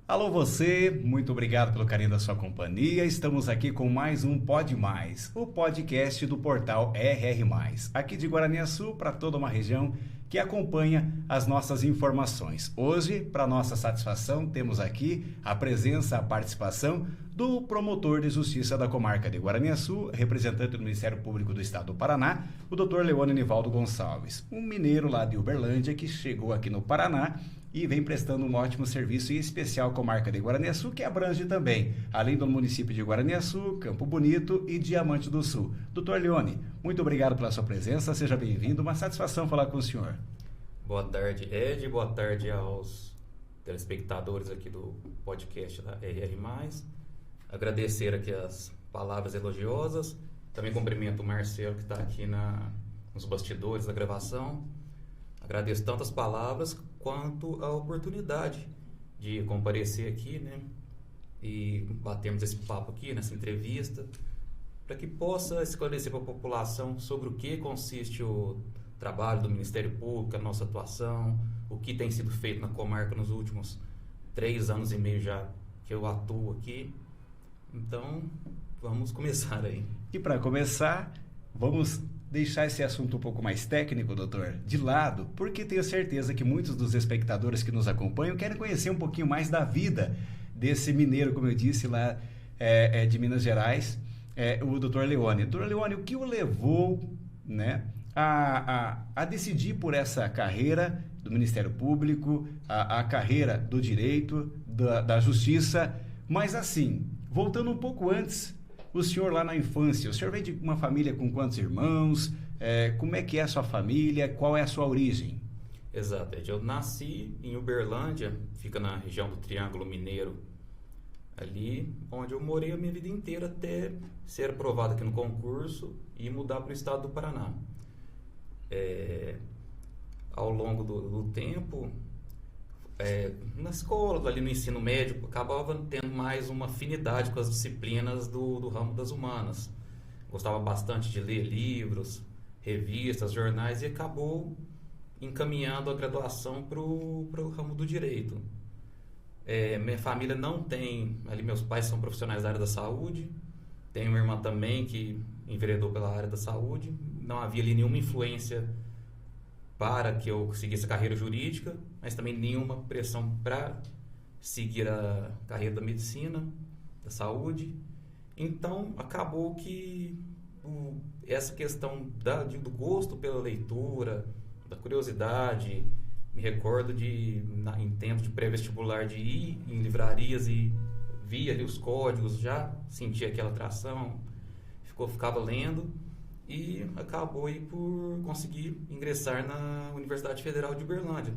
Alô você, muito obrigado pelo carinho da sua companhia. Estamos aqui com mais um Pod Mais, o podcast do portal RR+, aqui de Guaraniaçu para toda uma região que acompanha as nossas informações. Hoje, para nossa satisfação, temos aqui a presença, a participação do promotor de justiça da comarca de Guaraniaçu, representante do Ministério Público do Estado do Paraná, o Dr. Leone Nivaldo Gonçalves, um mineiro lá de Uberlândia que chegou aqui no Paraná e vem prestando um ótimo serviço, em especial à comarca de Guaraniaçu, que abrange também, além do município de Guaraniaçu, Campo Bonito e Diamante do Sul. Doutor Leone, muito obrigado pela sua presença, seja bem-vindo, uma satisfação falar com o senhor. Boa tarde, Ed, boa tarde aos telespectadores aqui do podcast da RR+. Agradecer aqui as palavras elogiosas, também cumprimento o Marcelo que está aqui nos bastidores da gravação. Agradeço tanto as palavras quanto a oportunidade de comparecer aqui, né? E batermos esse papo aqui, nessa entrevista, para que possa esclarecer para a população sobre o que consiste o trabalho do Ministério Público, a nossa atuação, o que tem sido feito na comarca nos últimos 3 anos e meio já que eu atuo aqui. Então, vamos começar aí. E para começar, vamos deixar esse assunto um pouco mais técnico, doutor, de lado, porque tenho certeza que muitos dos espectadores que nos acompanham querem conhecer um pouquinho mais da vida desse mineiro, como eu disse, lá de Minas Gerais, o doutor Leone. Doutor Leone, o que o levou, né, a decidir por essa carreira do Ministério Público, a carreira do direito, da justiça, mas assim, voltando um pouco antes, o senhor lá na infância, o senhor veio de uma família com quantos irmãos? Como é que é a sua família? Qual é a sua origem? Exato, Ed. Eu nasci em Uberlândia, fica na região do Triângulo Mineiro, ali onde eu morei a minha vida inteira até ser aprovado aqui no concurso e mudar para o estado do Paraná. Ao longo do tempo, na escola, ali no ensino médio, acabava tendo mais uma afinidade com as disciplinas do ramo das humanas. Gostava bastante de ler livros, revistas, jornais e acabou encaminhando a graduação para o ramo do direito. Minha família não tem, ali meus pais são profissionais da área da saúde, tenho uma irmã também que enveredou pela área da saúde, não havia ali nenhuma influência para que eu seguisse a carreira jurídica, mas também nenhuma pressão para seguir a carreira da medicina, da saúde. Então, acabou que essa questão do gosto pela leitura, da curiosidade, me recordo em tempos de pré-vestibular, de ir em livrarias e via ali os códigos, já sentia aquela atração, ficava lendo. E acabou aí por conseguir ingressar na Universidade Federal de Uberlândia,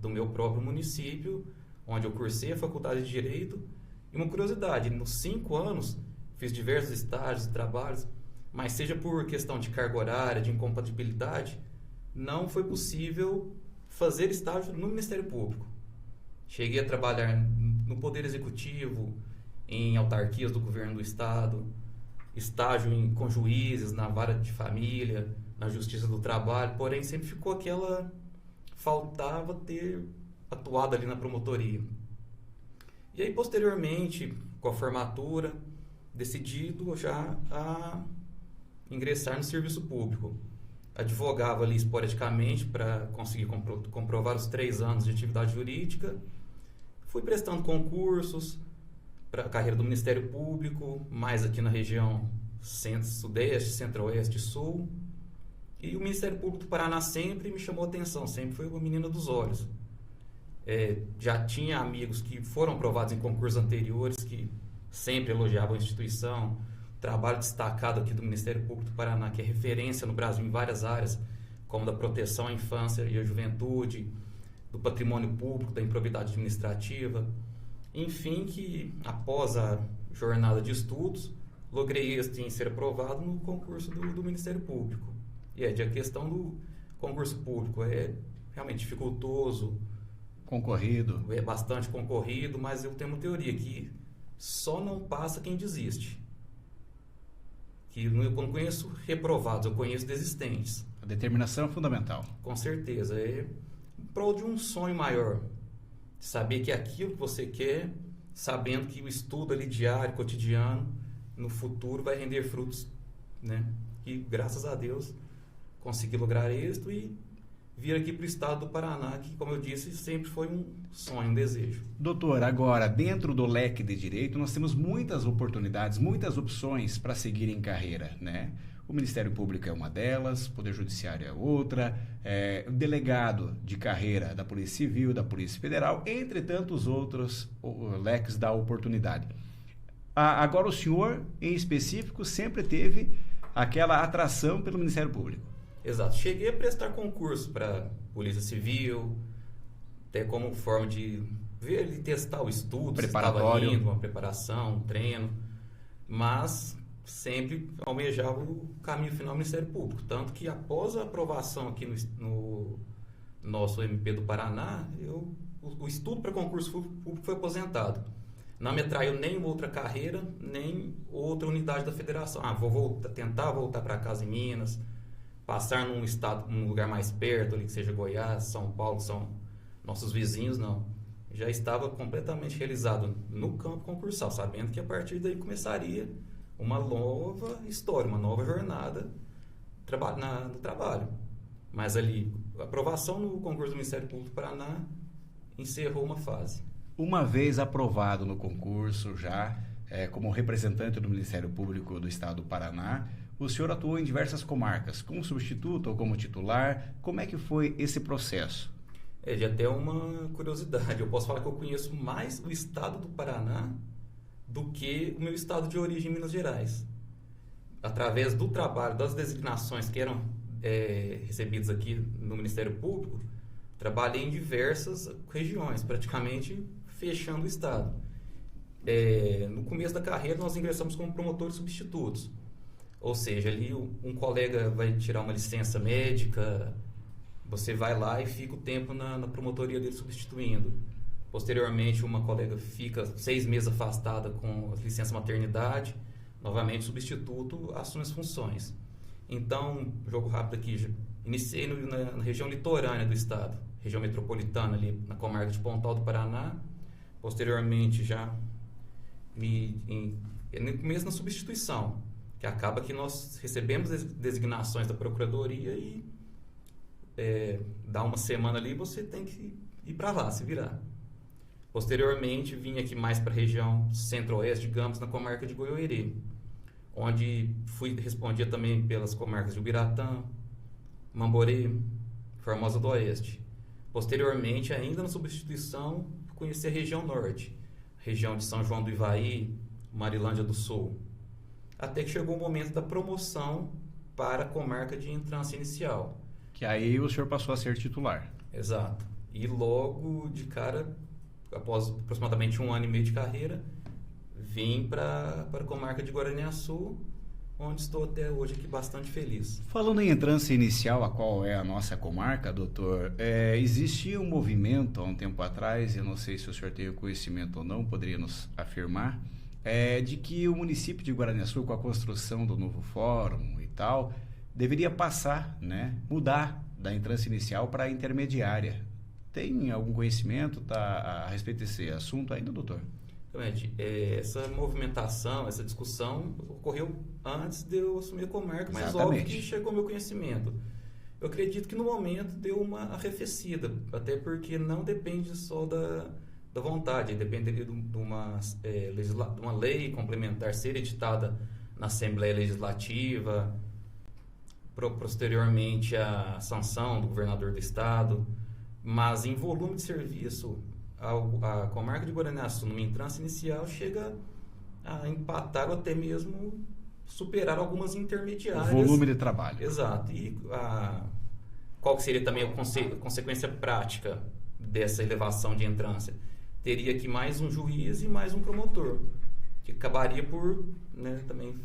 do meu próprio município, onde eu cursei a faculdade de Direito. E uma curiosidade, nos 5 anos fiz diversos estágios e trabalhos, mas seja por questão de carga horária, de incompatibilidade, não foi possível fazer estágio no Ministério Público. Cheguei a trabalhar no Poder Executivo, em autarquias do governo do Estado, estágio com juízes, na vara de família, na justiça do trabalho, porém sempre ficou faltava ter atuado ali na promotoria. E aí posteriormente, com a formatura, decidido já a ingressar no serviço público. Advogava ali esporadicamente para conseguir comprovar os 3 anos de atividade jurídica, fui prestando concursos para a carreira do Ministério Público, mais aqui na região Centro-Sudeste, Centro-Oeste e Sul. E o Ministério Público do Paraná sempre me chamou a atenção, sempre foi uma menina dos olhos. Já tinha amigos que foram aprovados em concursos anteriores, que sempre elogiavam a instituição, o trabalho destacado aqui do Ministério Público do Paraná, que é referência no Brasil em várias áreas, como da proteção à infância e à juventude, do patrimônio público, da improbidade administrativa. Enfim, que após a jornada de estudos, logrei em ser aprovado no concurso do Ministério Público. E a questão do concurso público é realmente dificultoso. Concorrido. É bastante concorrido, mas eu tenho uma teoria que só não passa quem desiste. Que eu não conheço reprovados, eu conheço desistentes. A determinação é fundamental. Com certeza. É em prol de um sonho maior. Saber que aquilo que você quer sabendo que o estudo ali diário, cotidiano, no futuro vai render frutos, né? E graças a Deus consegui lograr êxito e vir aqui para o estado do Paraná, que, como eu disse, sempre foi um sonho, um desejo. Doutor, agora, dentro do leque de direito, nós temos muitas oportunidades, muitas opções para seguir em carreira, né? O Ministério Público é uma delas, o Poder Judiciário é outra, o delegado de carreira da Polícia Civil, da Polícia Federal, entre tantos outros leques da oportunidade. Agora, o senhor, em específico, sempre teve aquela atração pelo Ministério Público. Exato. Cheguei a prestar concurso para Polícia Civil, até como forma de ver e testar o estudo, preparatório, se estava indo, uma preparação, um treino, mas sempre almejava o caminho final do Ministério Público. Tanto que após a aprovação aqui no nosso MP do Paraná, o estudo para concurso público foi aposentado. Não me atraiu nem outra carreira, nem outra unidade da federação. Vou tentar voltar para casa em Minas, passar num estado, num lugar mais perto, ali que seja Goiás, São Paulo, que são nossos vizinhos, não. Já estava completamente realizado no campo concursal, sabendo que a partir daí começaria uma nova história, uma nova jornada no trabalho. Mas ali, a aprovação no concurso do Ministério Público do Paraná encerrou uma fase. Uma vez aprovado no concurso, já como representante do Ministério Público do Estado do Paraná, o senhor atuou em diversas comarcas, como substituto ou como titular. Como é que foi esse processo? De até uma curiosidade, eu posso falar que eu conheço mais o Estado do Paraná do que o meu estado de origem, Minas Gerais. Através do trabalho, das designações que eram recebidas aqui no Ministério Público, trabalhei em diversas regiões, praticamente fechando o estado. No começo da carreira, nós ingressamos como promotores substitutos. Ou seja, ali um colega vai tirar uma licença médica, você vai lá e fica o tempo na promotoria dele substituindo. Posteriormente, uma colega fica 6 meses afastada com licença maternidade, novamente o substituto assume as funções. Então, jogo rápido aqui, iniciei na região litorânea do estado, região metropolitana ali na comarca de Pontal do Paraná. Posteriormente, já mesmo na substituição, que acaba que nós recebemos designações da Procuradoria e dá uma semana ali, você tem que ir para lá, se virar. Posteriormente, vim aqui mais para a região centro-oeste, digamos, na comarca de Goiôerê, onde respondia também pelas comarcas de Ubiratã, Mamborê, Formosa do Oeste. Posteriormente, ainda na substituição, conheci a região norte, região de São João do Ivaí, Marilândia do Sul. Até que chegou o momento da promoção para a comarca de entrância inicial. Que aí o senhor passou a ser titular. Exato. E logo de cara, após aproximadamente 1 ano e meio de carreira, vim para a comarca de Guaraniaçu, onde estou até hoje aqui bastante feliz. Falando em entrância inicial, a qual é a nossa comarca, doutor, existia um movimento há um tempo atrás, eu não sei se o senhor tem o conhecimento ou não, poderia nos afirmar, de que o município de Guaraniaçu, com a construção do novo fórum e tal, deveria passar, mudar da entrância inicial para a intermediária. Tem algum conhecimento a respeito desse assunto ainda, doutor? Realmente, essa movimentação, essa discussão ocorreu antes de eu assumir a comarca, mas Exatamente. Óbvio que chegou ao meu conhecimento. Eu acredito que no momento deu uma arrefecida, até porque não depende só da vontade, depende de uma lei complementar ser editada na Assembleia Legislativa, posteriormente a sanção do governador do estado, mas em volume de serviço, a comarca de Guaraniaçu, numa entrância inicial, chega a empatar ou até mesmo superar algumas intermediárias. O volume de trabalho. Exato. E qual que seria também a consequência prática dessa elevação de entrância? Teria que mais um juiz e mais um promotor, que acabaria por também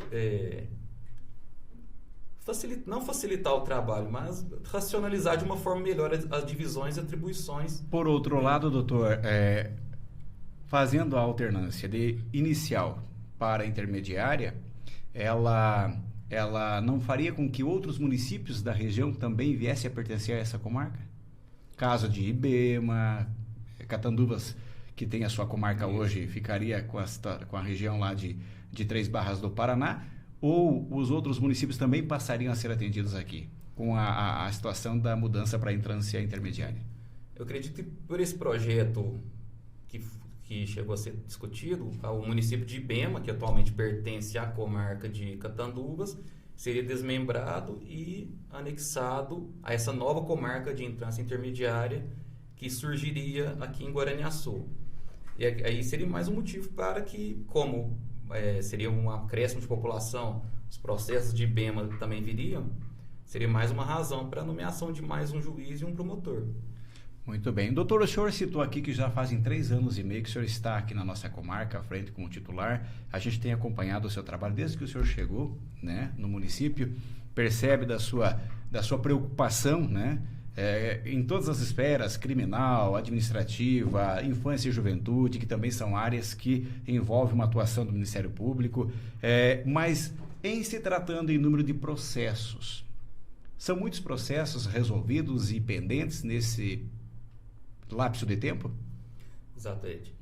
não facilitar o trabalho, mas racionalizar de uma forma melhor as divisões e atribuições. Por outro lado, doutor, fazendo a alternância de inicial para intermediária, ela não faria com que outros municípios da região também viessem a pertencer a essa comarca? Caso de Ibema, Catanduvas, que tem a sua comarca hoje, ficaria com a região lá de Três Barras do Paraná, ou os outros municípios também passariam a ser atendidos aqui, com a situação da mudança para a entrância intermediária? Eu acredito que por esse projeto que chegou a ser discutido, o município de Ibema, que atualmente pertence à comarca de Catanduvas, seria desmembrado e anexado a essa nova comarca de entrância intermediária que surgiria aqui em Guaraniaçu. E aí seria mais um motivo para que, como seria um acréscimo de população, os processos de Ibema também viriam, seria mais uma razão para a nomeação de mais um juiz e um promotor. Muito bem. Doutor, o senhor citou aqui que já fazem 3 anos e meio que o senhor está aqui na nossa comarca, à frente como titular. A gente tem acompanhado o seu trabalho desde que o senhor chegou, né, no município, percebe da sua preocupação, né, em todas as esferas, criminal, administrativa, infância e juventude, que também são áreas que envolvem uma atuação do Ministério Público, mas em se tratando em número de processos, são muitos processos resolvidos e pendentes nesse lapso de tempo? Exatamente.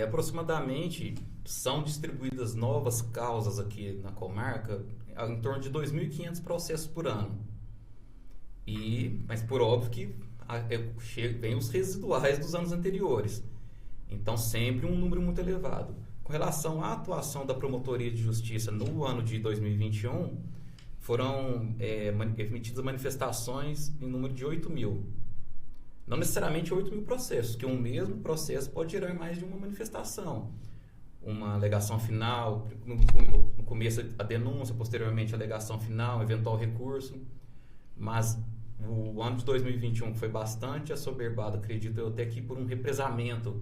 Aproximadamente são distribuídas novas causas aqui na comarca em torno de 2.500 processos por ano. Mas por óbvio que vem os residuais dos anos anteriores. Então sempre um número muito elevado. Com relação à atuação da Promotoria de Justiça no ano de 2021, foram emitidas manifestações em número de 8.000. Não necessariamente 8.000 processos, que um mesmo processo pode gerar mais de uma manifestação. Uma alegação final, no começo a denúncia, posteriormente a alegação final, eventual recurso. Mas o ano de 2021 foi bastante assoberbado, acredito eu, até que por um represamento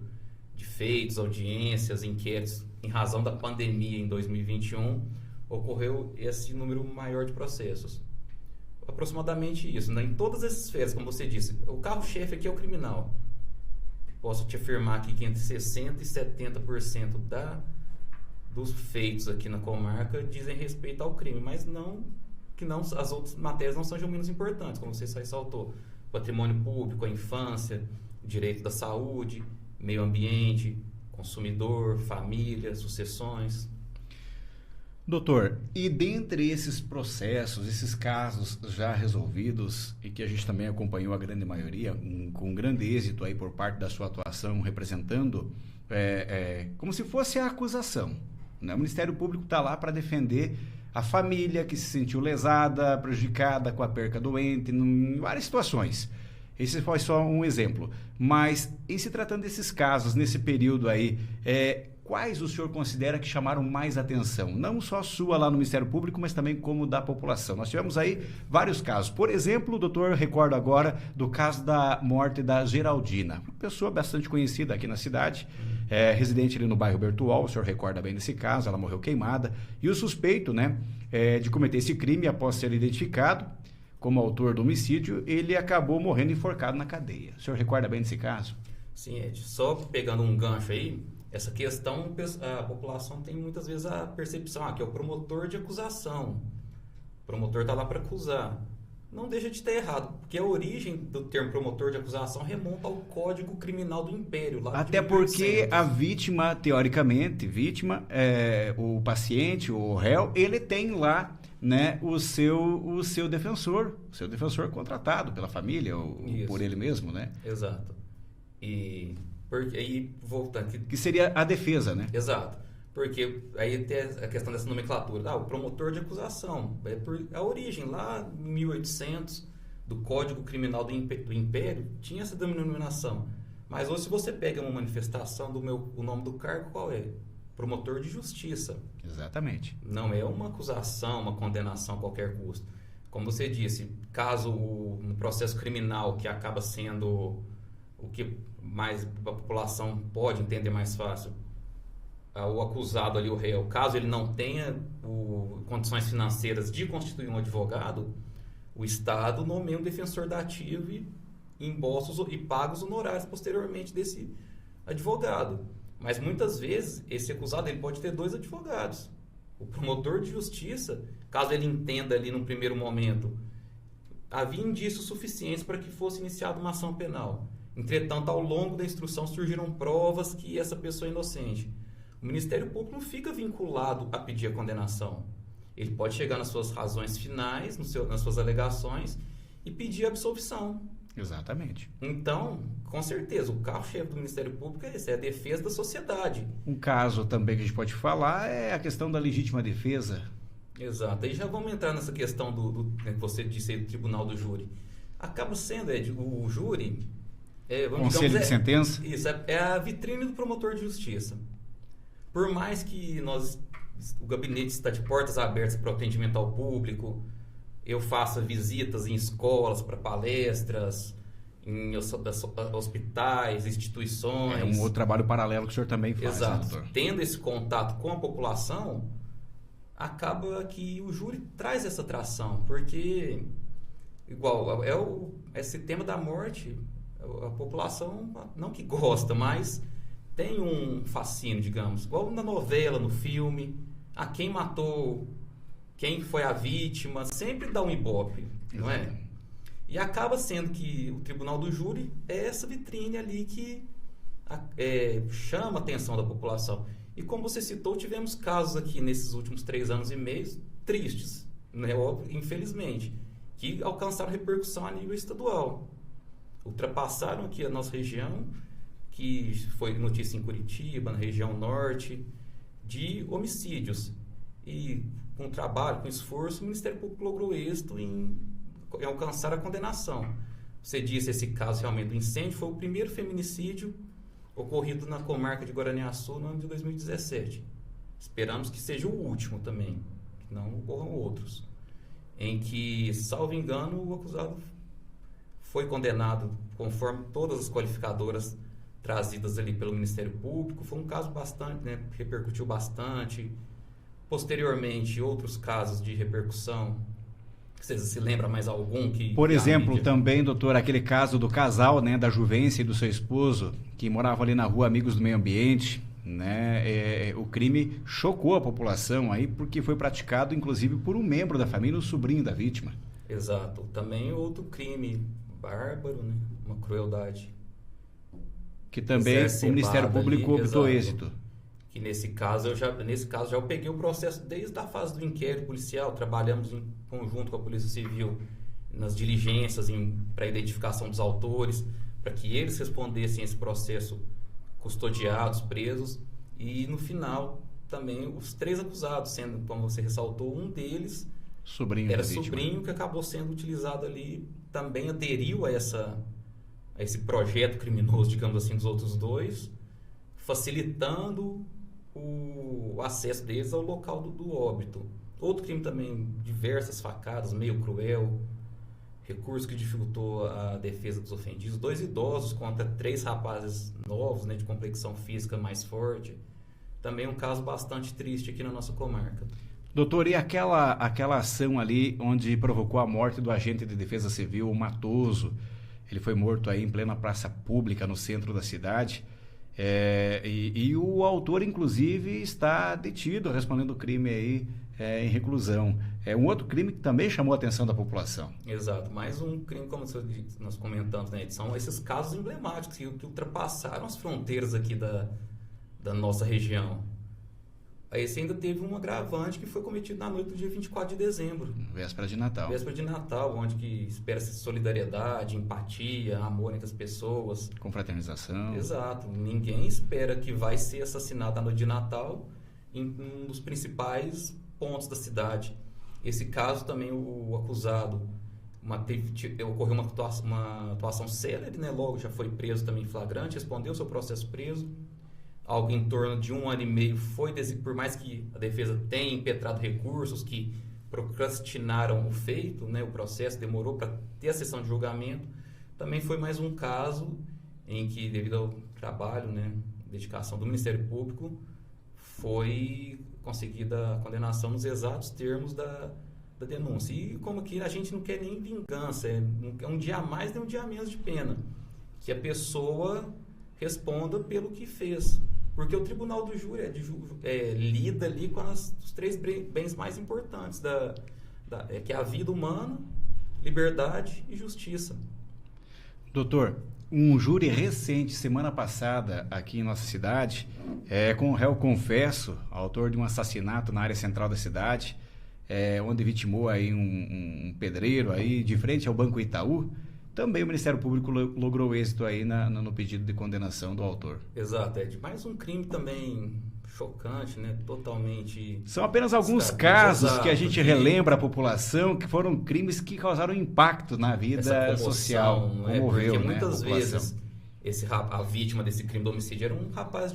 de feitos, audiências, inquéritos, em razão da pandemia em 2021, ocorreu esse número maior de processos. Aproximadamente isso, né? Em todas essas esferas, como você disse, o carro-chefe aqui é o criminal. Posso te afirmar aqui que entre 60% e 70% dos feitos aqui na comarca dizem respeito ao crime, mas as outras matérias não são menos importantes, como você ressaltou. Patrimônio público, a infância, direito da saúde, meio ambiente, consumidor, família, sucessões. Doutor, e dentre esses processos, esses casos já resolvidos e que a gente também acompanhou a grande maioria, com grande êxito aí por parte da sua atuação representando, como se fosse a acusação, né? O Ministério Público está lá para defender a família que se sentiu lesada, prejudicada com a perca do ente, em várias situações. Esse foi só um exemplo. Mas, em se tratando desses casos, nesse período aí, quais o senhor considera que chamaram mais atenção? Não só sua lá no Ministério Público, mas também como da população. Nós tivemos aí vários casos. Por exemplo, doutor, recordo agora do caso da morte da Geraldina, uma pessoa bastante conhecida aqui na cidade, residente ali no bairro Bertuol, o senhor recorda bem desse caso, ela morreu queimada. E o suspeito, né, de cometer esse crime após ser identificado como autor do homicídio, ele acabou morrendo enforcado na cadeia. O senhor recorda bem desse caso? Sim, Ed. Só pegando um gancho aí, essa questão, a população tem muitas vezes a percepção que é o promotor de acusação. O promotor está lá para acusar. Não deixa de estar errado, porque a origem do termo promotor de acusação remonta ao Código Criminal do Império. Lá até de porque a vítima, teoricamente, o paciente, o réu, ele tem lá, né, o seu defensor contratado pela família ou por ele mesmo, né? Exato. E voltando... Que seria a defesa, né? Exato. Porque aí tem a questão dessa nomenclatura. O promotor de acusação. A origem, lá em 1800, do Código Criminal do Império, tinha essa denominação. Mas hoje, se você pega uma manifestação o nome do cargo, qual é? Promotor de justiça. Exatamente. Não é uma acusação, uma condenação a qualquer custo. Como você disse, caso no processo criminal, que acaba sendo o que mais a população pode entender mais fácil, o acusado ali, o réu, caso ele não tenha condições financeiras de constituir um advogado, o Estado nomeia um defensor da ativa e embolsa e paga os honorários posteriormente desse advogado. Mas muitas vezes esse acusado ele pode ter 2 advogados. O promotor de justiça, caso ele entenda ali no primeiro momento, havia indícios suficientes para que fosse iniciada uma ação penal. Entretanto, ao longo da instrução surgiram provas que essa pessoa é inocente. O Ministério Público não fica vinculado a pedir a condenação. Ele pode chegar nas suas razões finais, nas suas alegações e pedir a absolvição. Exatamente. Então, com certeza, o carro-chefe do Ministério Público é esse, é a defesa da sociedade. Um caso também que a gente pode falar é a questão da legítima defesa. Exato. Aí já vamos entrar nessa questão que você disse aí, do tribunal do júri. Acaba sendo, o júri... Conselho de sentença? Isso, é a vitrine do promotor de justiça. Por mais que o gabinete está de portas abertas para o atendimento ao público, eu faça visitas em escolas, para palestras, em hospitais, instituições. É um outro trabalho paralelo que o senhor também faz. Exato. Né, doutor? Tendo esse contato com a população, acaba que o júri traz essa atração, porque, igual, esse tema da morte, a população, não que gosta, mas tem um fascínio, digamos, igual na novela, no filme, quem matou, quem foi a vítima, sempre dá um ibope, não é? E acaba sendo que o tribunal do júri é essa vitrine ali que chama a atenção da população. E como você citou, tivemos casos aqui nesses últimos 3 anos e meio tristes, né? Infelizmente, que alcançaram repercussão a nível estadual. Ultrapassaram aqui a nossa região, que foi notícia em Curitiba, na região norte, de homicídios. E com trabalho, com esforço, o Ministério Público logrou êxito em alcançar a condenação. Você disse, esse caso realmente do incêndio foi o primeiro feminicídio ocorrido na comarca de Guaraniaçu no ano de 2017. Esperamos que seja o último também, que não ocorram outros. Em que, salvo engano, o acusado foi condenado conforme todas as qualificadoras trazidas ali pelo Ministério Público. Foi um caso bastante, né, repercutiu bastante. Posteriormente, outros casos de repercussão. Você se lembra mais algum que... Por exemplo, também, doutor, aquele caso do casal, né, da Juvência e do seu esposo, que moravam ali na rua Amigos do Meio Ambiente, né? O crime chocou a população aí, porque foi praticado, inclusive, por um membro da família, o sobrinho da vítima. Exato. Também outro crime bárbaro, né? Uma crueldade. Que também o Ministério Público obtou êxito. Que nesse caso eu peguei o processo desde a fase do inquérito policial. Trabalhamos em conjunto com a Polícia Civil nas diligências para a identificação dos autores, para que eles respondessem esse processo custodiados, presos, e no final também os 3 acusados, sendo, como você ressaltou, um deles era sobrinho, que acabou sendo utilizado ali, também aderiu a esse projeto criminoso, digamos assim, dos outros 2, facilitando o acesso deles ao local do óbito. Outro crime também, diversas facadas, meio cruel, recurso que dificultou a defesa dos ofendidos, 2 idosos contra 3 rapazes novos, né, de complexão física mais forte. Também um caso bastante triste aqui na nossa comarca. Doutor, e aquela ação ali onde provocou a morte do agente de defesa civil, o Matoso? Ele foi morto aí em plena praça pública no centro da cidade. E o autor, inclusive, está detido, respondendo o crime aí em reclusão. É um outro crime que também chamou a atenção da população. Exato. Mais um crime, como nós comentamos na edição, esses casos emblemáticos que ultrapassaram as fronteiras aqui da nossa região. Aí esse ainda teve um agravante que foi cometido na noite do dia 24 de dezembro. Véspera de Natal. Véspera de Natal, onde que espera-se solidariedade, empatia, amor entre as pessoas. Confraternização. Exato. Ninguém espera que vai ser assassinado na noite de Natal em um dos principais pontos da cidade. Esse caso também, o acusado, ocorreu uma atuação célere, né? Logo já foi preso também em flagrante, respondeu seu processo preso. Algo em torno de 1 ano e meio foi, por mais que a defesa tenha impetrado recursos que procrastinaram o feito, né, o processo demorou para ter a sessão de julgamento, também foi mais um caso em que, devido ao trabalho, né, dedicação do Ministério Público, foi conseguida a condenação nos exatos termos da denúncia. E como que a gente não quer nem vingança, é um dia a mais nem um dia a menos de pena, que a pessoa responda pelo que fez. Porque o tribunal do júri lida ali com os 3 bens mais importantes, que é a vida humana, liberdade e justiça. Doutor, um júri recente, semana passada, aqui em nossa cidade, com o réu confesso, autor de um assassinato na área central da cidade, onde vitimou aí um pedreiro aí de frente ao Banco Itaú. Também o Ministério Público logrou êxito aí no pedido de condenação do autor. Exato, Ed. Mais um crime também chocante, né? Totalmente... São apenas alguns casos que a gente relembra a população, que foram crimes que causaram impacto na vida social. Comoveu, porque muitas vezes a vítima desse crime de homicídio era um rapaz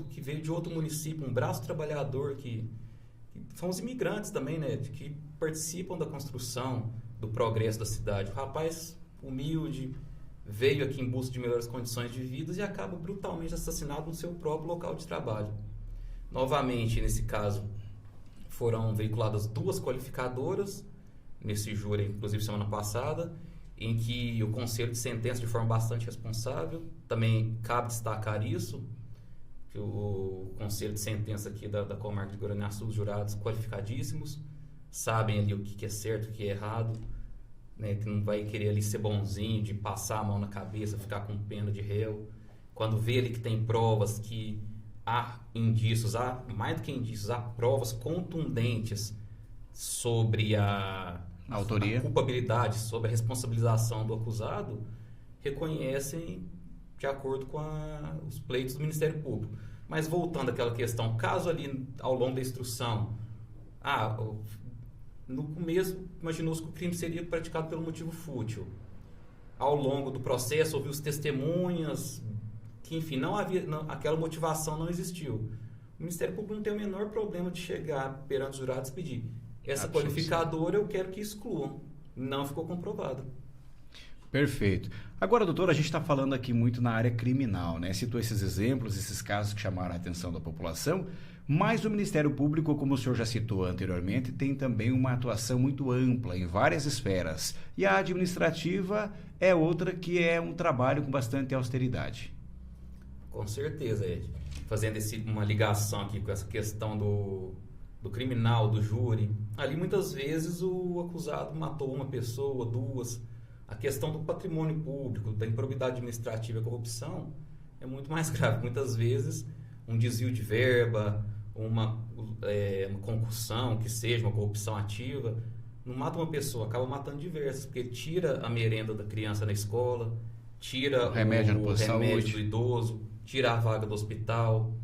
que veio de outro município, um braço trabalhador, que são os imigrantes também, né? Que participam da construção, do progresso da cidade. O rapaz humilde veio aqui em busca de melhores condições de vida e acaba brutalmente assassinado no seu próprio local de trabalho. Novamente, nesse caso, foram veiculadas 2 qualificadoras nesse júri, inclusive semana passada, em que o conselho de sentença de forma bastante responsável. Também cabe destacar isso, que o conselho de sentença aqui da comarca de Guaraniaçu, os jurados qualificadíssimos, sabem ali o que é certo, o que é errado, né, que não vai querer ali ser bonzinho, de passar a mão na cabeça, ficar com pena de réu. Quando vê ali que tem provas, que há indícios, mais do que indícios, há provas contundentes sobre a autoria, a culpabilidade, sobre a responsabilização do acusado, reconhecem de acordo com os pleitos do Ministério Público. Mas voltando àquela questão, caso ali ao longo da instrução, no começo imaginou-se que o crime seria praticado pelo motivo fútil. Ao longo do processo, ouviu as testemunhas, que enfim, aquela motivação não existiu. O Ministério Público não tem o menor problema de chegar perante os jurados e pedir: essa qualificadora eu quero que excluam. Não ficou comprovado. Perfeito. Agora, doutor, a gente está falando aqui muito na área criminal, né? Citou esses exemplos, esses casos que chamaram a atenção da população, mas o Ministério Público, como o senhor já citou anteriormente, tem também uma atuação muito ampla em várias esferas. E a administrativa é outra que é um trabalho com bastante austeridade. Com certeza, Ed. Fazendo uma ligação aqui com essa questão do criminal, do júri. Ali, muitas vezes, o acusado matou uma pessoa, 2. A questão do patrimônio público, da improbidade administrativa e corrupção é muito mais grave. Muitas vezes, um desvio de verba, uma concussão, que seja, uma corrupção ativa, não mata uma pessoa, acaba matando diversas, porque tira a merenda da criança na escola, tira o remédio do idoso, tira a vaga do hospital.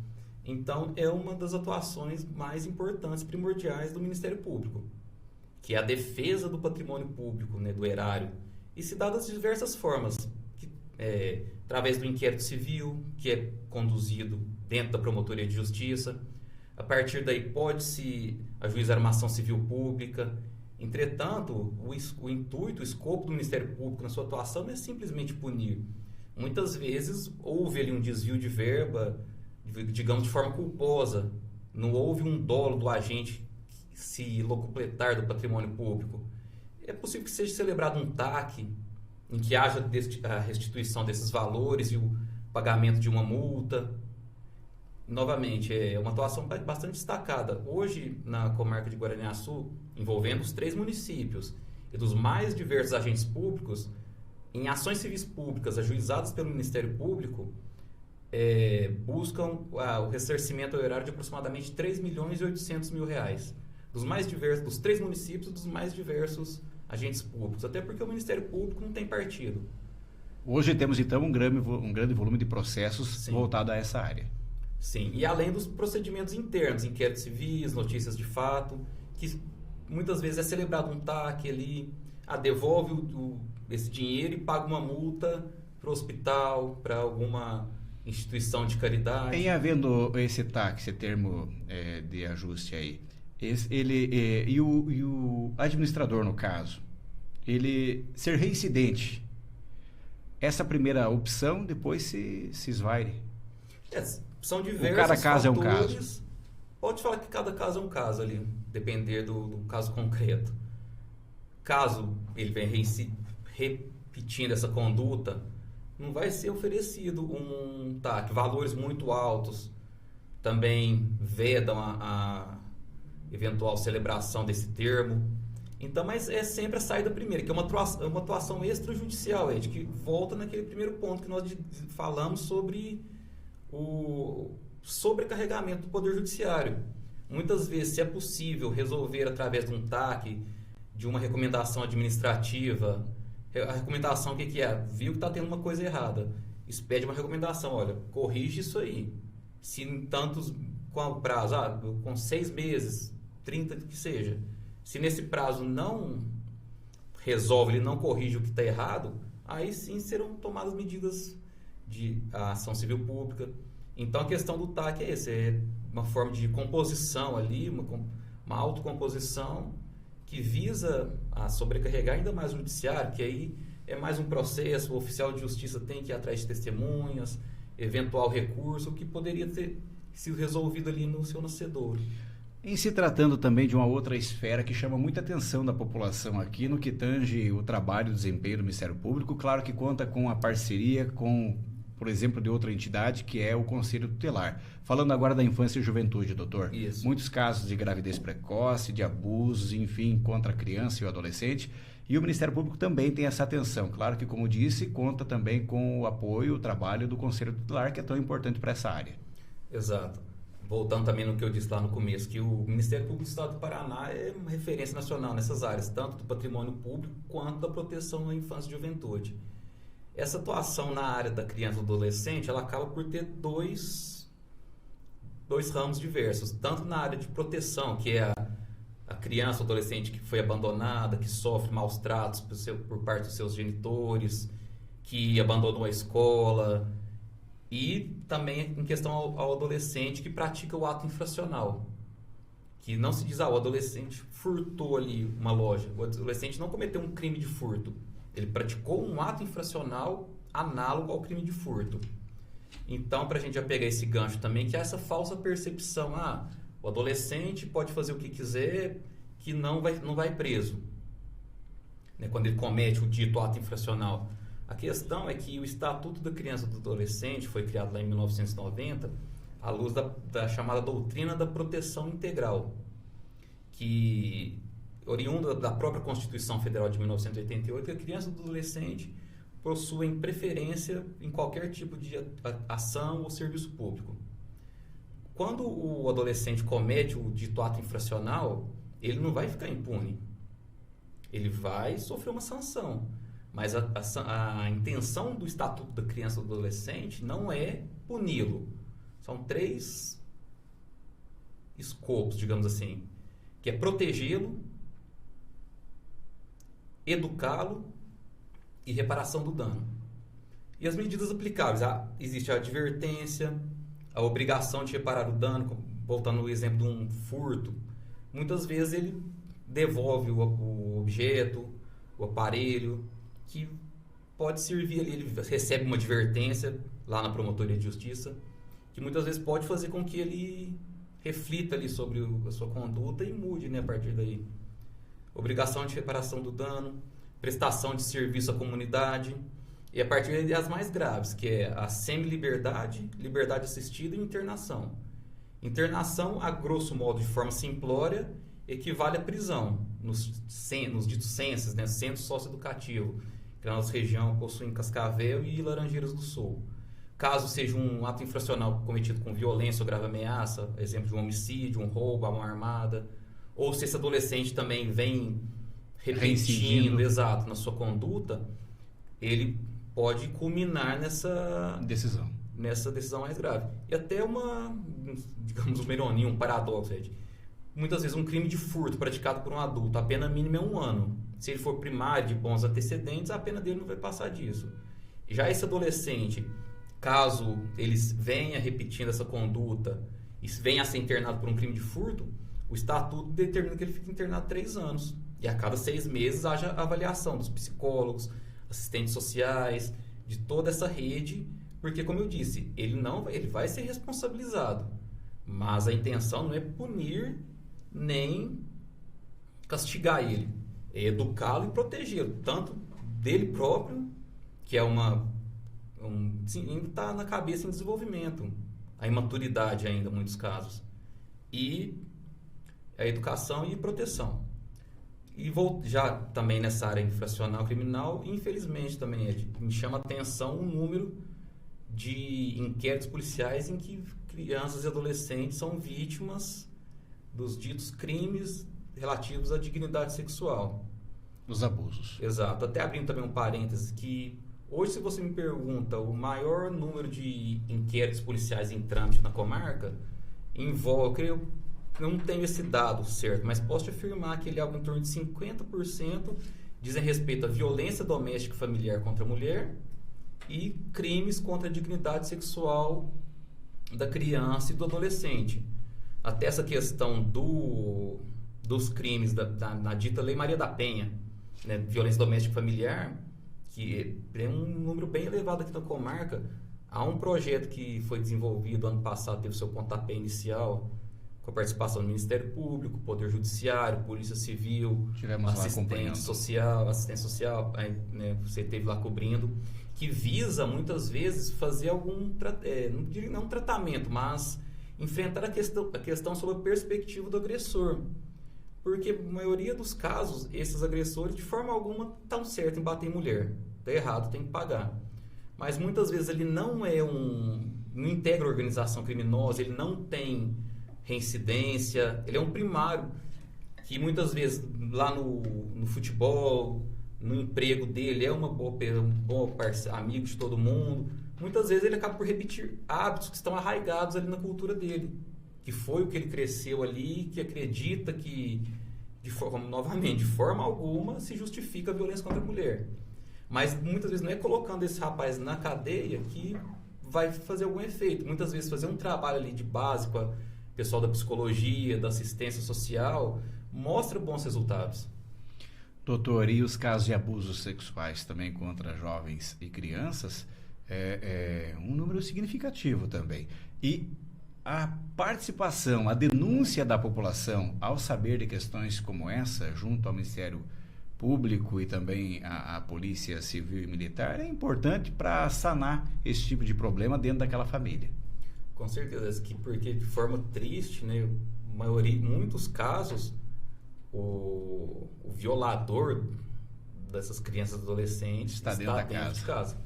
Então, é uma das atuações mais importantes, primordiais do Ministério Público, que é a defesa do patrimônio público, né, do erário. E se dá das diversas formas, através do inquérito civil, que é conduzido dentro da Promotoria de Justiça. A partir daí pode-se ajuizar uma ação civil pública. Entretanto, o intuito, o escopo do Ministério Público na sua atuação não é simplesmente punir. Muitas vezes houve ali um desvio de verba, digamos, de forma culposa. Não houve um dolo do agente se locupletar do patrimônio público. É possível que seja celebrado um TAC, em que haja a restituição desses valores e o pagamento de uma multa. Novamente, é uma atuação bastante destacada. Hoje, na comarca de Guaraniaçu, envolvendo os 3 municípios e dos mais diversos agentes públicos, em ações civis públicas ajuizadas pelo Ministério Público, buscam o ressarcimento ao erário de aproximadamente R$ 3.800.000, dos mais diversos, dos 3 municípios e dos mais diversos agentes públicos, até porque o Ministério Público não tem partido. Hoje temos, então, um grande volume de processos voltado a essa área. Sim, e além dos procedimentos internos, inquéritos civis, notícias de fato, que muitas vezes é celebrado um TAC ali, devolve esse dinheiro e paga uma multa para o hospital, para alguma instituição de caridade. Em havendo esse TAC, esse termo de ajuste aí, o administrador, no caso, ele ser reincidente, essa primeira opção depois se esvaire. São diversos cada caso fatores. É um caso. Pode falar que cada caso é um caso ali, depender do caso concreto. Caso ele venha repetindo essa conduta, não vai ser oferecido um TAC. Valores muito altos também vedam a eventual celebração desse termo. Então, mas é sempre a saída primeira, que é uma atuação extrajudicial, Ed, que volta naquele primeiro ponto que nós falamos sobre o sobrecarregamento do Poder Judiciário. Muitas vezes, se é possível resolver através de um TAC, de uma recomendação administrativa, a recomendação o que é? Viu que está tendo uma coisa errada. Isso pede uma recomendação, olha, corrige isso aí. Se em tantos, com o prazo, com 6 meses, 30 que seja, se nesse prazo não resolve, ele não corrige o que está errado, aí sim serão tomadas medidas de ação civil pública. Então a questão do TAC é essa, é uma forma de composição ali, uma autocomposição que visa a sobrecarregar ainda mais o judiciário, que aí é mais um processo, o oficial de justiça tem que ir atrás de testemunhas, eventual recurso, que poderia ter sido resolvido ali no seu nascedouro. Em se tratando também de uma outra esfera que chama muita atenção da população aqui, no que tange o trabalho e o desempenho do Ministério Público, claro que conta com a parceria com, por exemplo, de outra entidade, que é o Conselho Tutelar. Falando agora da infância e juventude, doutor. Isso. Muitos casos de gravidez precoce, de abusos, enfim, contra a criança e o adolescente. E o Ministério Público também tem essa atenção. Claro que, como disse, conta também com o apoio, o trabalho do Conselho Tutelar, que é tão importante para essa área. Exato. Voltando também no que eu disse lá no começo, que o Ministério Público do Estado do Paraná é uma referência nacional nessas áreas, tanto do patrimônio público quanto da proteção à infância e juventude. Essa atuação na área da criança e do adolescente, ela acaba por ter dois ramos diversos, tanto na área de proteção, que é a criança ou adolescente que foi abandonada, que sofre maus tratos por parte dos seus genitores, que abandonou a escola, e também em questão ao adolescente que pratica o ato infracional, que não se diz, o adolescente furtou ali uma loja, o adolescente não cometeu um crime de furto, ele praticou um ato infracional análogo ao crime de furto. Então, para a gente já pegar esse gancho também, que é essa falsa percepção, o adolescente pode fazer o que quiser, que não vai preso, né, quando ele comete o dito ato infracional. A questão é que o Estatuto da Criança e do Adolescente foi criado lá em 1990, à luz da chamada doutrina da proteção integral, que, oriunda da própria Constituição Federal de 1988, que a criança e o adolescente possuem preferência em qualquer tipo de ação ou serviço público. Quando o adolescente comete o dito ato infracional, ele não vai ficar impune. Ele vai sofrer uma sanção. Mas a intenção do Estatuto da Criança e do Adolescente não é puni-lo. São 3 escopos, digamos assim, que é protegê-lo, educá-lo e reparação do dano. E as medidas aplicáveis, existe a advertência, a obrigação de reparar o dano, voltando no exemplo de um furto. Muitas vezes ele devolve o objeto, o aparelho, que pode servir ali, ele recebe uma advertência lá na promotoria de justiça, que muitas vezes pode fazer com que ele reflita ali sobre a sua conduta e mude, né, a partir daí. Obrigação de reparação do dano, prestação de serviço à comunidade, e a partir das mais graves, que é a semi-liberdade, liberdade assistida e internação. Internação, a grosso modo, de forma simplória, equivale à prisão, nos ditos censos, né, centro socioeducativo, que na nossa região possuem Cascavel e Laranjeiras do Sul. Caso seja um ato infracional cometido com violência ou grave ameaça, exemplo de um homicídio, um roubo, a mão armada, ou se esse adolescente também vem repetindo, exato, na sua conduta, ele pode culminar nessa decisão mais grave. E até digamos, uma ironia, um paradoxo, Ed. Muitas vezes um crime de furto praticado por um adulto, a pena mínima é 1 ano. Se ele for primário, de bons antecedentes, a pena dele não vai passar disso. Já esse adolescente, caso ele venha repetindo essa conduta e venha a ser internado por um crime de furto, o Estatuto determina que ele fique internado 3 anos. E a cada 6 meses haja avaliação dos psicólogos, assistentes sociais, de toda essa rede, porque, como eu disse, ele vai ser responsabilizado, mas a intenção não é punir nem castigar ele, é educá-lo e protegê-lo, tanto dele próprio, que é ainda está na cabeça em desenvolvimento, a imaturidade ainda, em muitos casos, e a educação e proteção. E vou já também nessa área infracional criminal, infelizmente também me chama a atenção o número de inquéritos policiais em que crianças e adolescentes são vítimas dos ditos crimes relativos à dignidade sexual. Os abusos. Exato. Até abrindo também um parêntese, que hoje, se você me pergunta, o maior número de inquéritos policiais em trâmite na comarca envolve, eu creio, não tenho esse dado certo, mas posso te afirmar que ele é algo em torno de 50% dizem respeito à violência doméstica e familiar contra a mulher e crimes contra a dignidade sexual da criança e do adolescente. Até essa questão dos crimes na dita Lei Maria da Penha, né, violência doméstica e familiar, que é um número bem elevado aqui na comarca. Há um projeto que foi desenvolvido ano passado, teve seu pontapé inicial, com a participação do Ministério Público, Poder Judiciário, Polícia Civil, assistência social, né, você esteve lá cobrindo, que visa muitas vezes fazer algum, não diria não tratamento, mas enfrentar a questão sob a perspectiva do agressor. Porque na maioria dos casos, esses agressores, de forma alguma, estão certos em bater em mulher. Está errado, tem que pagar. Mas muitas vezes ele não integra a organização criminosa, ele não tem reincidência, ele é um primário, que muitas vezes lá no futebol, no emprego dele, é um bom amigo de todo mundo. Muitas vezes ele acaba por repetir hábitos que estão arraigados ali na cultura dele, que foi o que ele cresceu ali, que acredita que, de forma alguma, se justifica a violência contra a mulher. Mas muitas vezes não é colocando esse rapaz na cadeia que vai fazer algum efeito. Muitas vezes fazer um trabalho ali de base com o pessoal da psicologia, da assistência social, mostra bons resultados. Doutor, e os casos de abusos sexuais também contra jovens e crianças é um número significativo também. E a participação, a denúncia da população ao saber de questões como essa, junto ao Ministério Público e também à Polícia Civil e Militar, é importante para sanar esse tipo de problema dentro daquela família. Com certeza, porque de forma triste, né, muitos casos, o violador dessas crianças e adolescentes está dentro de casa.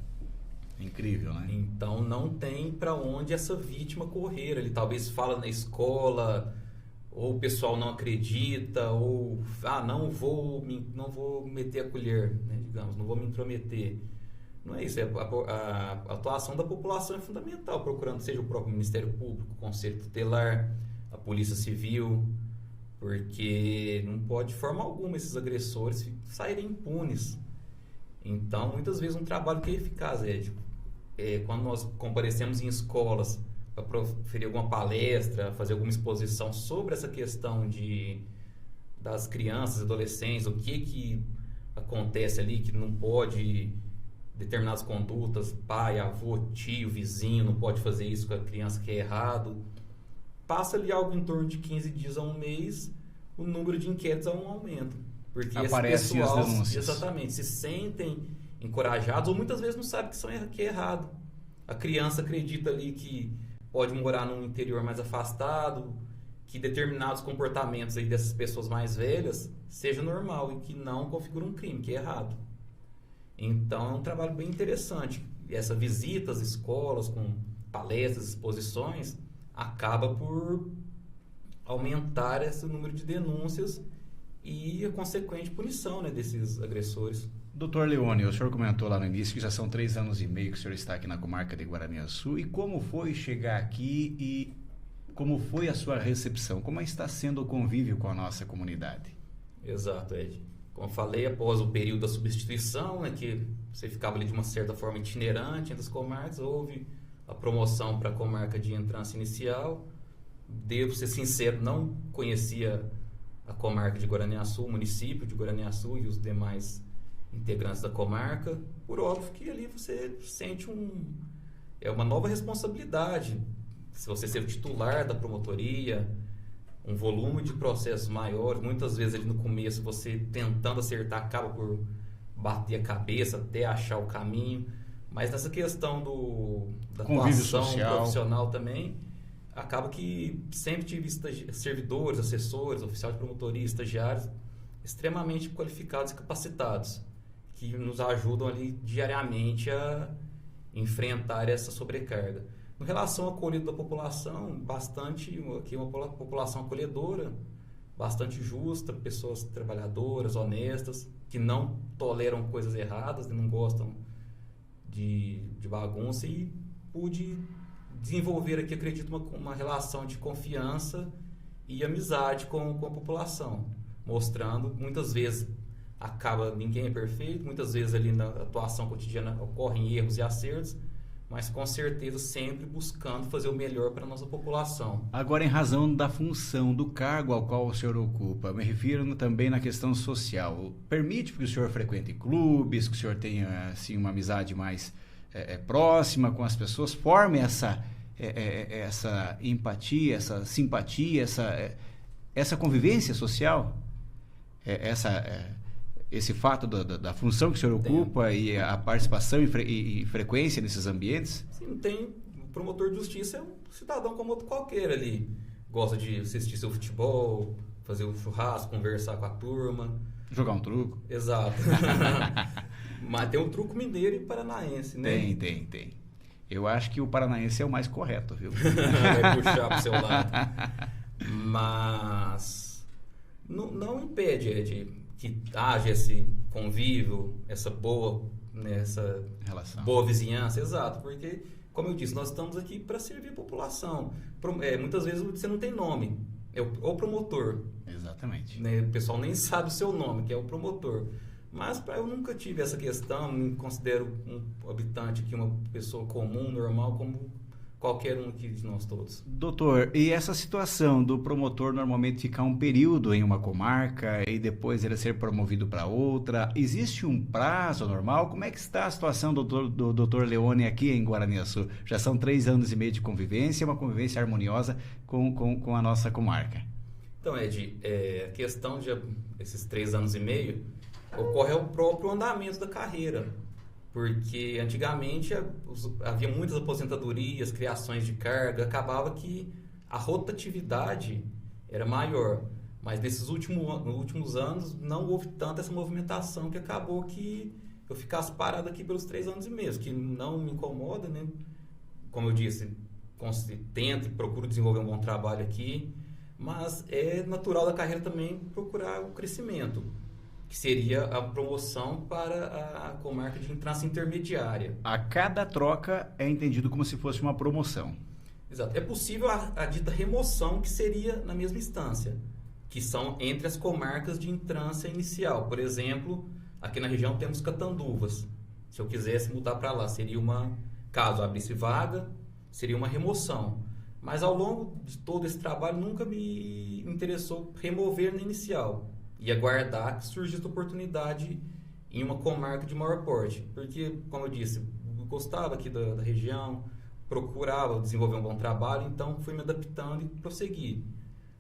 Incrível, né? Então não tem para onde essa vítima correr. Ele talvez fala na escola, ou o pessoal não acredita, ou não vou meter a colher, né, digamos, não vou me intrometer. Não é isso. A atuação da população é fundamental, procurando seja o próprio Ministério Público, o Conselho Tutelar, a Polícia Civil, porque não pode de forma alguma esses agressores saírem impunes. Então, muitas vezes um trabalho que é eficaz, quando nós comparecemos em escolas para proferir alguma palestra, fazer alguma exposição sobre essa questão das crianças e adolescentes, o que acontece ali, que não pode, determinadas condutas, pai, avô, tio, vizinho, não pode fazer isso com a criança, que é errado. Passa ali algo em torno de 15 dias a um mês, o número de inquéritos há um aumento. Porque aparecem esse pessoal, as denúncias. Exatamente, se sentem encorajados ou muitas vezes não sabem que é errado. A criança acredita ali que pode morar num interior mais afastado, que determinados comportamentos aí dessas pessoas mais velhas seja normal e que não configura um crime, que é errado. Então é um trabalho bem interessante. Essa visita às escolas com palestras, exposições, acaba por aumentar esse número de denúncias e a consequente punição, né, desses agressores. Doutor Leone, o senhor comentou lá no início que já são 3 anos e meio que o senhor está aqui na comarca de Guaraniaçu. E como foi chegar aqui e como foi a sua recepção? Como está sendo o convívio com a nossa comunidade? Exato, Ed. Como eu falei, após o período da substituição, né, que você ficava ali de uma certa forma itinerante entre as comarcas, houve a promoção para a comarca de entrância inicial. Devo ser sincero, não conhecia a comarca de Guaraniaçu, o município de Guaraniaçu e os demais integrantes da comarca. Por óbvio que ali você sente uma nova responsabilidade. Se você ser o titular da promotoria, um volume de processos maiores, muitas vezes ali no começo você tentando acertar acaba por bater a cabeça até achar o caminho, mas nessa questão da atuação profissional também, acaba que sempre tive servidores, assessores, oficial de promotoria, estagiários extremamente qualificados e capacitados, que nos ajudam ali diariamente a enfrentar essa sobrecarga. Em relação ao acolhido da população, aqui uma população acolhedora, bastante justa, pessoas trabalhadoras, honestas, que não toleram coisas erradas, não gostam de bagunça, e pude desenvolver aqui, acredito, uma relação de confiança e amizade com a população, mostrando, muitas vezes ninguém é perfeito, muitas vezes ali na atuação cotidiana ocorrem erros e acertos, mas com certeza sempre buscando fazer o melhor para a nossa população. Agora, em razão da função, do cargo ao qual o senhor ocupa, me refiro também na questão social. Permite que o senhor frequente clubes, que o senhor tenha assim, uma amizade mais próxima com as pessoas, forme essa empatia, essa simpatia, essa convivência social? Esse fato da função que o senhor ocupa e a participação e frequência nesses ambientes? Sim, o promotor de justiça é um cidadão como outro qualquer ali. Gosta de assistir seu futebol, fazer um churrasco, conversar com a turma. Jogar um truco. Exato. Mas tem um truco mineiro e paranaense, né? Tem. Eu acho que o paranaense é o mais correto, viu? Vai puxar pro seu lado. Mas não impede, Ed, que haja esse convívio, essa boa relação, boa vizinhança, exato, porque, como eu disse, nós estamos aqui para servir a população. Muitas vezes você não tem nome, é o promotor. Exatamente. Né? O pessoal nem sabe o seu nome, que é o promotor. Mas eu nunca tive essa questão, me considero um habitante aqui, uma pessoa comum, normal, como qualquer um aqui de nós todos. Doutor, e essa situação do promotor normalmente ficar um período em uma comarca e depois ele ser promovido para outra, existe um prazo normal? Como é que está a situação do doutor Leone aqui em Guaraniaçu? Já são 3 anos e meio de convivência, uma convivência harmoniosa com a nossa comarca. Então, Ed, a questão de esses 3 anos e meio ocorre ao próprio andamento da carreira. Porque antigamente havia muitas aposentadorias, criações de carga, acabava que a rotatividade era maior. Mas nesses últimos anos não houve tanta essa movimentação, que acabou que eu ficasse parado aqui pelos 3 anos e meio, que não me incomoda, né? Como eu disse, tento e procuro desenvolver um bom trabalho aqui, mas é natural da carreira também procurar o crescimento, que seria a promoção para a comarca de entrância intermediária. A cada troca é entendido como se fosse uma promoção. Exato. É possível a dita remoção, que seria na mesma instância, que são entre as comarcas de entrância inicial. Por exemplo, aqui na região temos Catanduvas. Se eu quisesse mudar para lá, caso abrisse vaga, seria uma remoção. Mas ao longo de todo esse trabalho nunca me interessou remover na inicial e aguardar que surgisse oportunidade em uma comarca de maior porte. Porque, como eu disse, eu gostava aqui da região, procurava desenvolver um bom trabalho, então fui me adaptando e prossegui.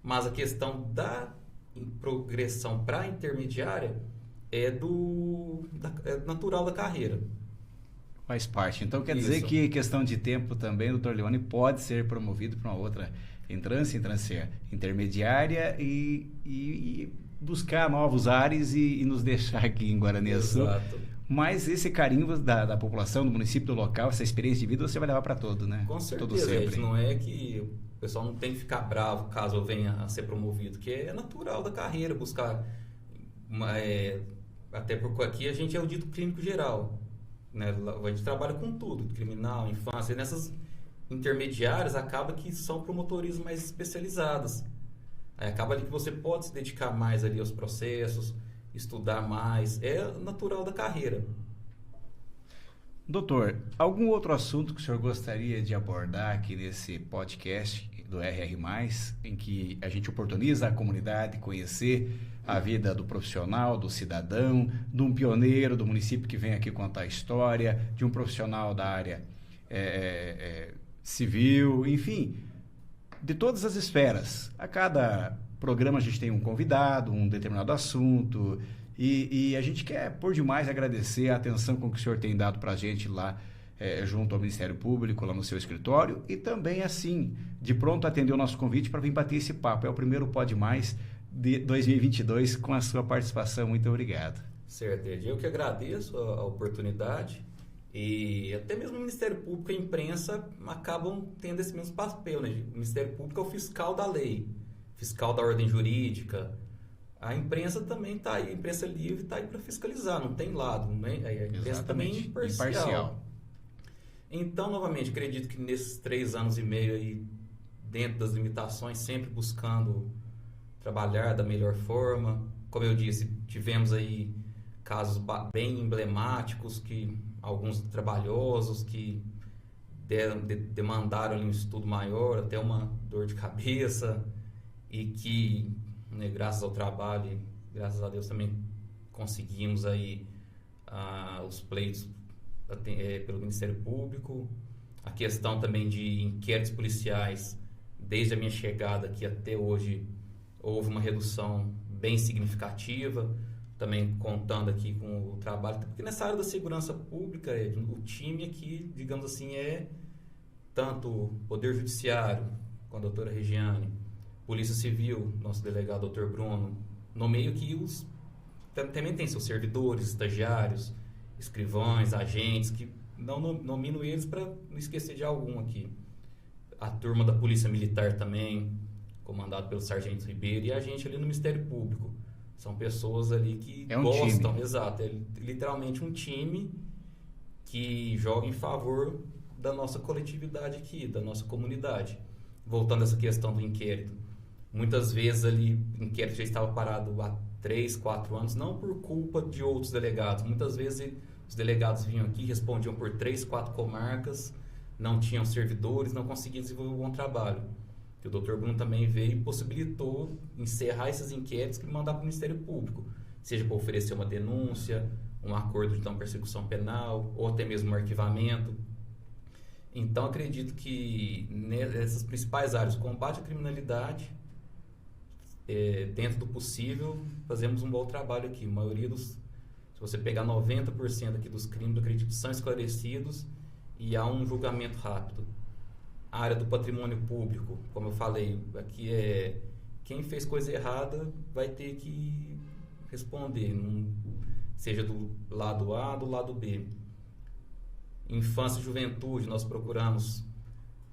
Mas a questão da progressão para a intermediária é natural da carreira. Faz parte. Então quer Isso. dizer que questão de tempo também o Dr. Leone pode ser promovido para uma outra entrância intermediária e buscar novos ares e nos deixar aqui em Guaraniaçu. Exato. Mas esse carinho da população, do município, do local, essa experiência de vida, você vai levar para todo, né? Com certeza, todo sempre. Não é que o pessoal não tem que ficar bravo caso eu venha a ser promovido, que é natural da carreira buscar, até porque aqui a gente é o dito clínico geral, né? A gente trabalha com tudo, criminal, infância, e nessas intermediárias acaba que são promotorias mais especializadas. Acaba ali que você pode se dedicar mais ali aos processos, estudar mais, é natural da carreira. Doutor, algum outro assunto que o senhor gostaria de abordar aqui nesse podcast do RR+, em que a gente oportuniza a comunidade conhecer a vida do profissional, do cidadão, de um pioneiro do município que vem aqui contar a história, de um profissional da área civil, enfim, de todas as esferas. A cada programa a gente tem um convidado, um determinado assunto, e a gente quer, por demais, agradecer a atenção com que o senhor tem dado para a gente lá junto ao Ministério Público, lá no seu escritório, e também, assim, de pronto atender o nosso convite para vir bater esse papo. É o primeiro Pode Mais de 2022 com a sua participação. Muito obrigado. Certo, Ed. Eu que agradeço a oportunidade. E até mesmo o Ministério Público e a imprensa acabam tendo esse mesmo papel, né? O Ministério Público é o fiscal da lei, fiscal da ordem jurídica. A imprensa também está aí, a imprensa livre está aí para fiscalizar, não tem lado, né? A imprensa também é imparcial. Então, novamente, acredito que nesses 3 anos e meio aí, dentro das limitações, sempre buscando trabalhar da melhor forma. Como eu disse, tivemos aí casos bem emblemáticos, que alguns trabalhosos que demandaram ali um estudo maior, até uma dor de cabeça, e que, né, graças ao trabalho, graças a Deus também conseguimos aí os pleitos pelo Ministério Público. A questão também de inquéritos policiais, desde a minha chegada aqui até hoje, houve uma redução bem significativa, também contando aqui com o trabalho, porque nessa área da segurança pública, o time aqui, digamos assim, é tanto o Poder Judiciário, com a doutora Regiane, Polícia Civil, nosso delegado, doutor Bruno, no meio que também tem seus servidores, estagiários, escrivães, agentes, que não nomino eles para não esquecer de algum aqui. A turma da Polícia Militar também, comandado pelo Sargento Ribeiro, e a gente ali no Ministério Público. São pessoas ali que gostam, exato, é literalmente um time que joga em favor da nossa coletividade aqui, da nossa comunidade. Voltando a essa questão do inquérito, muitas vezes ali o inquérito já estava parado há 3, 4 anos, não por culpa de outros delegados. Muitas vezes os delegados vinham aqui, respondiam por 3, 4 comarcas, não tinham servidores, não conseguiam desenvolver um bom trabalho. Que o Dr. Bruno também veio e possibilitou encerrar esses inquéritos e mandar para o Ministério Público, seja para oferecer uma denúncia, um acordo de não persecução penal, ou até mesmo um arquivamento. Então, acredito que nessas principais áreas, combate à criminalidade, dentro do possível, fazemos um bom trabalho aqui. A maioria se você pegar 90% aqui dos crimes, eu acredito que são esclarecidos e há um julgamento rápido. A área do patrimônio público, como eu falei, aqui quem fez coisa errada vai ter que responder, seja do lado A, do lado B. Infância e juventude, nós procuramos,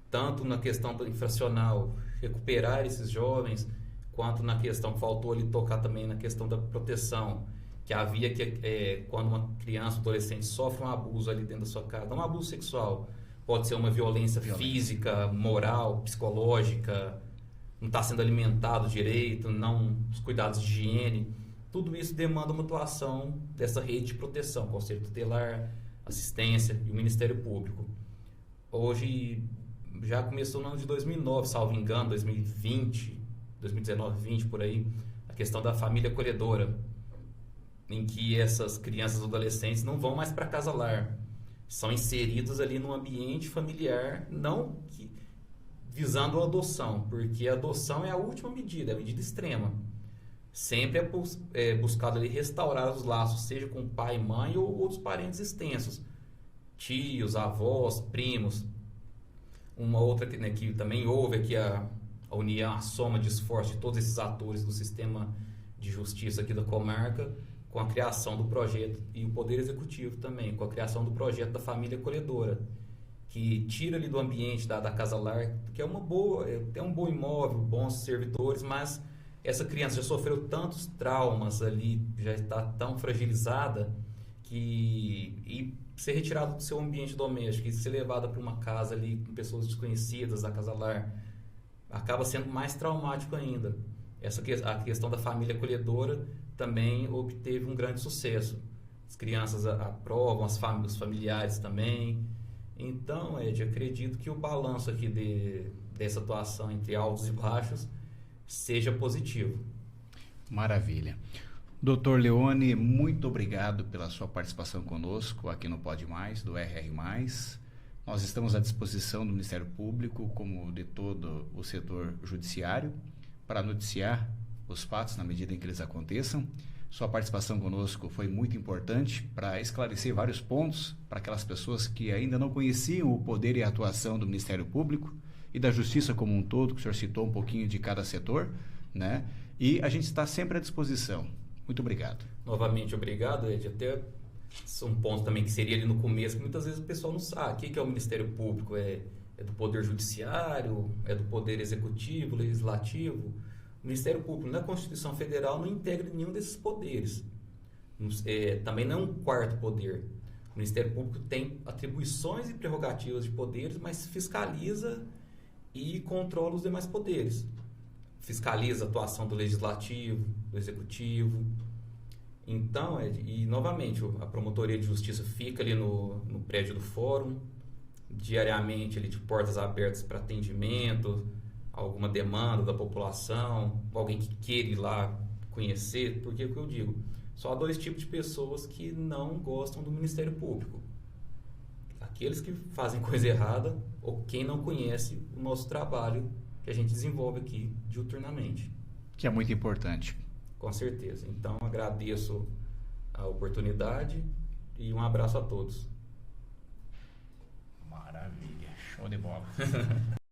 tanto na questão do infracional, recuperar esses jovens, quanto na questão, faltou ali tocar também na questão da proteção, que havia quando uma criança ou adolescente sofre um abuso ali dentro da sua casa, não um abuso sexual, pode ser uma violência física, moral, psicológica, não está sendo alimentado direito, os cuidados de higiene. Tudo isso demanda uma atuação dessa rede de proteção, Conselho Tutelar, assistência e o Ministério Público. Hoje, já começou no ano de 2009, salvo engano, 2020, 2019, 20 por aí, a questão da família acolhedora, em que essas crianças ou adolescentes não vão mais para casa-lar, são inseridos ali no ambiente familiar, visando a adoção, porque a adoção é a última medida, é a medida extrema. Sempre é buscado ali restaurar os laços, seja com pai, mãe ou outros parentes extensos, tios, avós, primos. Uma outra que também houve aqui a união, a soma de esforço de todos esses atores do sistema de justiça aqui da comarca, com a criação do projeto, e o Poder Executivo também, com a criação do projeto da família acolhedora, que tira ali do ambiente da casa-lar, que é um bom imóvel, bons servidores, mas essa criança já sofreu tantos traumas ali, já está tão fragilizada, e ser retirada do seu ambiente doméstico e ser levada para uma casa ali com pessoas desconhecidas, da casa-lar, acaba sendo mais traumático ainda. A questão da família acolhedora também obteve um grande sucesso. As crianças aprovam, os familiares também. Então, Ed, acredito que o balanço aqui dessa atuação entre altos e baixos seja positivo. Maravilha. Doutor Leone, muito obrigado pela sua participação conosco aqui no Pode Mais, do RR+. Nós estamos à disposição do Ministério Público, como de todo o setor judiciário, para noticiar os fatos na medida em que eles aconteçam. Sua participação conosco foi muito importante para esclarecer vários pontos para aquelas pessoas que ainda não conheciam o poder e a atuação do Ministério Público e da Justiça como um todo, que o senhor citou um pouquinho de cada setor, né? E a gente está sempre à disposição. Muito obrigado. Novamente, obrigado, Ed. Até um ponto também que seria ali no começo, que muitas vezes o pessoal não sabe. O que é o Ministério Público? É do Poder Judiciário? É do Poder Executivo, Legislativo? O Ministério Público, na Constituição Federal, não integra nenhum desses poderes. Também não é um quarto poder. O Ministério Público tem atribuições e prerrogativas de poderes, mas fiscaliza e controla os demais poderes. Fiscaliza a atuação do Legislativo, do Executivo. Então, e novamente, a Promotoria de Justiça fica ali no prédio do Fórum, diariamente ali de portas abertas para atendimento, alguma demanda da população, alguém que queira ir lá conhecer, porque é o que eu digo, só há 2 tipos de pessoas que não gostam do Ministério Público. Aqueles que fazem coisa errada ou quem não conhece o nosso trabalho que a gente desenvolve aqui diuturnamente. Que é muito importante. Com certeza. Então, agradeço a oportunidade e um abraço a todos. Maravilha. Show de bola.